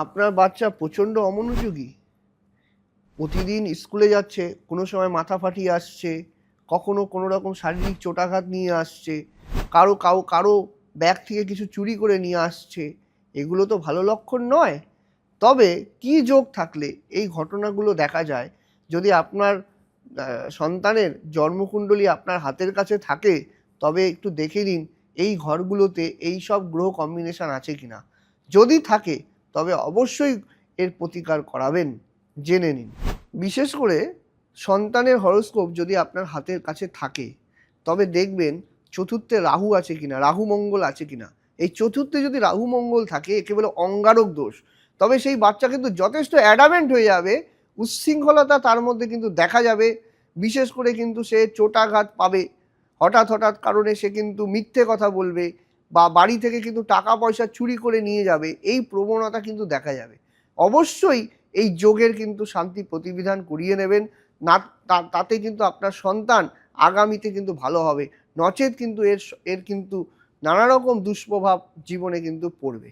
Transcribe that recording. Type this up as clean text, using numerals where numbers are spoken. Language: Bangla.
আপনার বাচ্চা প্রচণ্ড অমনোযোগী, প্রতিদিন স্কুলে যাচ্ছে, কোনো সময় মাথা ফাটিয়ে আসছে, কখনো কোনো রকম শারীরিক চোটাঘাত নিয়ে আসছে, কারো ব্যাগ থেকে কিছু চুরি করে নিয়ে আসছে, এগুলো তো ভালো লক্ষণ নয়। তবে কি যোগ থাকলে এই ঘটনাগুলো দেখা যায়? যদি আপনার সন্তানের জন্মকুণ্ডলী আপনার হাতের কাছে থাকে, তবে একটু দেখে নিন এই ঘরগুলোতে এই সব গ্রহ কম্বিনেশন আছে কিনা। যদি থাকে তবে অবশ্যই এর প্রতিকার করাবেন, জেনে নিন। বিশেষ করে সন্তানের হরোস্কোপ যদি আপনার হাতের কাছে থাকে, তবে দেখবেন চতুর্থে রাহু আছে কিনা, রাহু মঙ্গল আছে কিনা। এই চতুর্থে যদি রাহু মঙ্গল থাকে, একে বলে অঙ্গারক দোষ। তবে সেই বাচ্চা কিন্তু যথেষ্ট অ্যাডামেন্ট হয়ে যাবে, উচ্ছৃঙ্খলতা তার মধ্যে কিন্তু দেখা যাবে। বিশেষ করে কিন্তু সে চোটাঘাত পাবে, হঠাৎ কারণে সে কিন্তু মিথ্যে কথা বলবে, বা বাড়ি থেকে কিন্তু টাকা পয়সা চুরি করে নিয়ে যাবে, এই প্রবণতা কিন্তু দেখা যাবে। অবশ্যই এই যোগের কিন্তু শান্তি প্রতিবিধান করিয়ে নেবেন, না তাতে কিন্তু আপনার সন্তান আগামীতে কিন্তু ভালো হবে। নচেত কিন্তু এর কিন্তু নানা রকম দুষ্প্রভাব জীবনে কিন্তু পড়বে।